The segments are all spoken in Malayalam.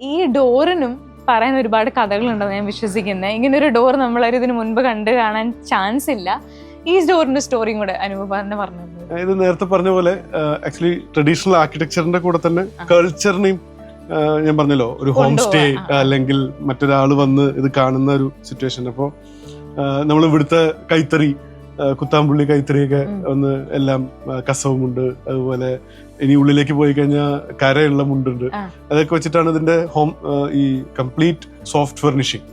ഈ ഡോറിനും പറയാൻ ഒരുപാട് കഥകളുണ്ടെന്ന് ഞാൻ വിശ്വസിക്കുന്നത്. ഇങ്ങനെ ഒരു ഡോർ നമ്മളൊരു ഇതിന് മുൻപ് കണ്ടു കാണാൻ ചാൻസ് ഇല്ല. ഈ ഡോറിന്റെ സ്റ്റോറിയും കൂടെ അനുപന്നെ പറഞ്ഞു. ഇത് നേരത്തെ പറഞ്ഞ പോലെ ആക്ച്വലി ട്രഡീഷണൽ ആർക്കിടെക്ചറിന്റെ കൂടെ തന്നെ കൾച്ചറിനെയും ഞാൻ പറഞ്ഞല്ലോ ഒരു ഹോം സ്റ്റേ അല്ലെങ്കിൽ മറ്റൊരാൾ വന്ന് ഇത് കാണുന്ന ഒരു സിറ്റുവേഷൻ. അപ്പോൾ നമ്മൾ ഇവിടുത്തെ കൈത്തറി, കുത്താമ്പുള്ളി കൈത്തറിയൊക്കെ ഒന്ന് എല്ലാം കസവുമുണ്ട്, അതുപോലെ ഇനി ഉള്ളിലേക്ക് പോയി കഴിഞ്ഞാൽ കരയുള്ള മുണ്ടുണ്ട്. അതൊക്കെ വെച്ചിട്ടാണ് ഇതിന്റെ ഹോം ഈ കംപ്ലീറ്റ് സോഫ്റ്റ് ഫർണിഷിംഗ്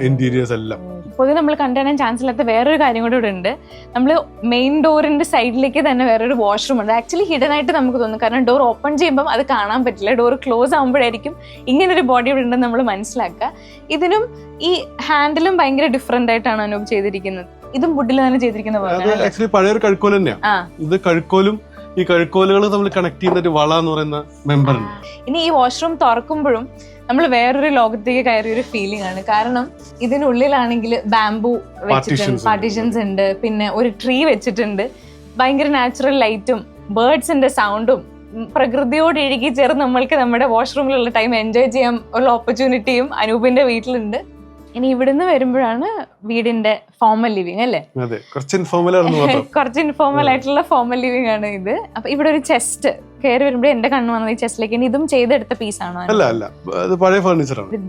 ഇന്റീരിയേഴ്സ് എല്ലാം. പൊതുവെ നമ്മൾ കണ്ടുകാണാൻ ചാൻസ് ഇല്ലാത്ത വേറൊരു കാര്യം കൂടെ ഇവിടെ ഉണ്ട്. നമ്മൾ മെയിൻ ഡോറിന്റെ സൈഡിലേക്ക് തന്നെ വേറൊരു വാഷ്റൂം ഉണ്ട്. ആക്ച്വലി ഹിഡൻ ആയിട്ട് നമുക്ക് തോന്നും, കാരണം ഡോർ ഓപ്പൺ ചെയ്യുമ്പോൾ അത് കാണാൻ പറ്റില്ല. ഡോർ ക്ലോസ് ആകുമ്പോഴായിരിക്കും ഇങ്ങനൊരു ബോഡി ഇവിടെ ഉണ്ടെന്ന് നമ്മൾ മനസ്സിലാക്കുക. ഇതിനും ഈ ഹാൻഡിലും ഭയങ്കര ഡിഫറെന്റ് ആയിട്ടാണ് അനൂപ് ചെയ്തിരിക്കുന്നത്. ഇതും വുഡിൽ തന്നെ ചെയ്തിരിക്കുന്ന ആക്ച്വലി പഴയൊരു കഴുക്കോൽ തന്നെയാണ് ഇത്. കഴുക്കോലും ഈ കഴുക്കോലുകൾ തമ്മിൽ കണക്ട് ചെയ്യുന്ന ഒരു വള എന്ന് പറയുന്ന മെമ്പർ ഉണ്ട്. ഇനി ഈ വാഷ്റൂം തുറക്കുമ്പോഴും നമ്മൾ വേറൊരു ലോകത്തേക്ക് കയറിയ ഒരു ഫീലിംഗ് ആണ്. കാരണം ഇതിനുള്ളിലാണെങ്കിൽ ബാംബു വെച്ചിട്ടുണ്ട്, പാർട്ടീഷൻസ് ഉണ്ട്, പിന്നെ ഒരു ട്രീ വെച്ചിട്ടുണ്ട്, ഭയങ്കര നാച്ചുറൽ ലൈറ്റും ബേർഡ്സിന്റെ സൗണ്ടും പ്രകൃതിയോട് ഇഴുകി ചേർന്ന് നമ്മൾക്ക് നമ്മുടെ വാഷ്റൂമിലുള്ള ടൈം എൻജോയ് ചെയ്യാൻ ഉള്ള ഓപ്പർച്യൂണിറ്റിയും അനൂപിന്റെ വീട്ടിലുണ്ട്. ഇനി ഇവിടുന്ന് വരുമ്പോഴാണ് വീടിന്റെ ഫോർമൽ ലിവിങ് അല്ലേ? കുറച്ച് ഇൻഫോർമൽ ആയിട്ടുള്ള ഫോർമൽ ലിവിങ് ആണ് ഇത്. അപ്പൊ ഇവിടെ ഒരു ചെസ്റ്റ് കയറി വരുമ്പോൾ എന്റെ കണ്ണു വന്നത് ഈ ചെസ്റ്റിലേക്ക്. ഇതും ചെയ്തെടുത്ത പീസാണോ?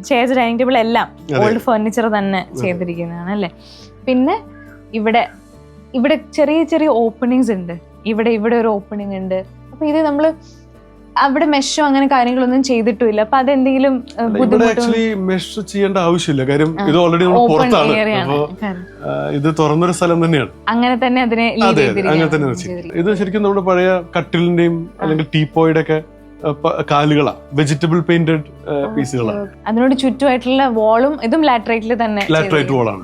ചെയർസ്, ഡൈനിങ് ടേബിൾ എല്ലാം ഓൾഡ് ഫർണിച്ചർ തന്നെ ചെയ്തിരിക്കുന്നതാണ് അല്ലേ? പിന്നെ ഇവിടെ ചെറിയ ചെറിയ ഓപ്പണിങ്സ് ഉണ്ട്. ഇവിടെ ഒരു ഓപ്പണിംഗ് ഉണ്ട്. അപ്പൊ ഇത് നമ്മള് അവിടെ മെഷോ അങ്ങനെ കാര്യങ്ങളൊന്നും ചെയ്തിട്ടില്ല. അപ്പൊ അതെന്തെങ്കിലും മെഷ് ചെയ്യേണ്ട ആവശ്യമില്ല, കാര്യം ഇത് ഓൾറെഡി പുറത്താണ്. ഇത് തുറന്നൊരു സ്ഥലം തന്നെയാണ്. അങ്ങനെ തന്നെ അതിനെ ഇത് ശരിക്കും നമ്മുടെ പഴയ കട്ടിലിന്റെയും അല്ലെങ്കിൽ ടീപ്പോയുടെ ഒക്കെ കാലുകളാ, വെജിറ്റബിൾ പെയിന്റഡ് പീസുകളാണ്. അതിനോട് ചുറ്റുമായിട്ടുള്ള വാളും ഇതും ലാറ്ററൈറ്റിൽ തന്നെ ലാറ്ററൈറ്റ് വാളാണ്.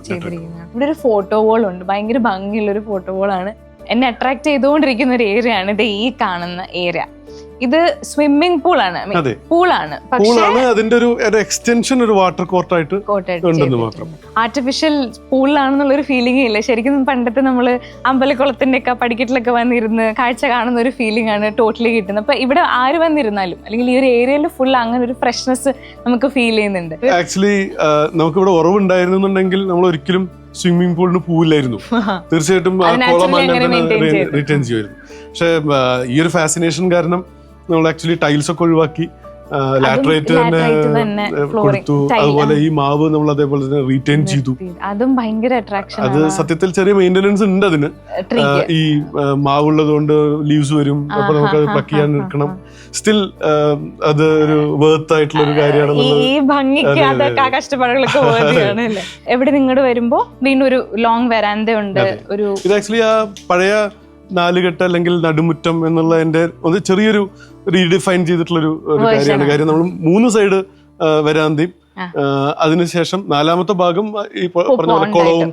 ഇവിടെ ഒരു ഫോട്ടോ വാൾ ഉണ്ട്, ഭയങ്കര ഭംഗിയുള്ള ഒരു ഫോട്ടോ വാളാണ്. എന്നെ അട്രാക്ട് ചെയ്തുകൊണ്ടിരിക്കുന്ന ഒരു ഏരിയ ആണ് ഇത്. ഈ കാണുന്ന ഏരിയ ഇത് സ്വിമ്മിംഗ് പൂളാണ്. അതിന്റെ ഒരു എക്സ്റ്റൻഷൻ, ഒരു വാട്ടർ കോർട്ടായിട്ട് ആർട്ടിഫിഷ്യൽ പൂളിലാണെന്നുള്ള ഒരു ഫീലിംഗ് ഇല്ല. ശരിക്കും പണ്ടത്തെ നമ്മള് അമ്പലക്കുളത്തിന്റെ ഒക്കെ പടിക്കെട്ടിലൊക്കെ വന്നിരുന്ന് കാഴ്ച കാണുന്ന ഒരു ഫീലിംഗ് ആണ് ടോട്ടലി കിട്ടുന്നത്. അപ്പൊ ഇവിടെ ആര് വന്നിരുന്നാലും അല്ലെങ്കിൽ ഈ ഒരു ഏരിയയിൽ ഫുൾ അങ്ങനെ ഒരു ഫ്രഷ്നെസ് നമുക്ക് ഫീൽ ചെയ്യുന്നുണ്ട്. ആക്ച്വലി നമുക്ക് ഇവിടെ ഉറവുണ്ടായിരുന്നുണ്ടെങ്കിൽ നമ്മൾ ഒരിക്കലും സ്വിമ്മിംഗ് പൂളിന് പോവില്ലായിരുന്നു. തീർച്ചയായിട്ടും റിട്ടേൺ ചെയ്യുമായിരുന്നു. പക്ഷെ ഈ ഒരു ഫാസിനേഷൻ കാരണം നമ്മൾ ആക്ച്വലി ടൈൽസ് ഒക്കെ ഒഴിവാക്കി ലാറ്ററൈറ്റ് തന്നെ കൊടുത്തു. അതുപോലെ ഈ മാവ് നമ്മൾ അതേപോലെ തന്നെ റീറ്റെയിൻ ചെയ്തു. അതും ഭയങ്കര അട്രാക്ഷൻ. അത് സത്യത്തിൽ ചെറിയ മെയിന്റനൻസ് ഉണ്ട് അതിന്. ഈ മാവുള്ളത് കൊണ്ട് ലീവ്സ് വരും, അപ്പൊ നമുക്ക് അത് പ്ലക്ക് ചെയ്യാൻ നിൽക്കണം. സ്റ്റിൽ അത് ഒരു വർത്ത് ആയിട്ടുള്ള ഒരു കാര്യമാണ്. ഈ ഭംഗിക്ക് അതൊക്കെ കഷ്ടപ്പാടുകളൊക്കെ വേണ്ടിയാണ്. എവിടെ നിങ്ങോട്ട് വരുമ്പോ വീണ്ടും ഒരു ലോങ് വരാന്ത ഉണ്ട്. ഇത് ആക്ച്വലി ആ പഴയ നാലുകെട്ട് അല്ലെങ്കിൽ നടുമുറ്റം എന്നുള്ളതിന്റെ ഒരു ചെറിയൊരു റീഡിഫൈൻ ചെയ്തിട്ടുള്ള ഒരു കാര്യമാണ്. കാര്യം നമ്മൾ 3 സൈഡ് വരാന്തയും അതിനുശേഷം 4ാമത്തെ ഭാഗം ഈ പറഞ്ഞ പോലെ കുളവും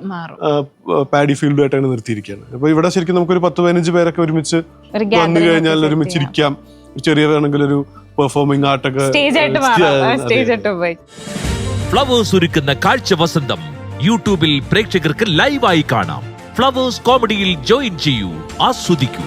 പാഡി ഫീൽഡും ആയിട്ടാണ് നിർത്തിയിരിക്കുകയാണ്. അപ്പൊ ഇവിടെ ശരിക്കും നമുക്കൊരു 10-15 പേരൊക്കെ ഒരുമിച്ച് വന്നു കഴിഞ്ഞാൽ ഒരുമിച്ചിരിക്കാം. ചെറിയ വേണമെങ്കിൽ ഒരു പെർഫോമിംഗ് ആർട്ടൊക്കെ. ഫ്ലവേഴ്സ് ഒരുക്കുന്ന കാഴ്ച വസന്തം യൂട്യൂബിൽ പ്രേക്ഷകർക്ക് ലൈവായി കാണാം. ഫ്ലവേഴ്സ് കോമഡിയിൽ ജോയിൻ ചെയ്യൂ, ആസ്വദിക്കൂ.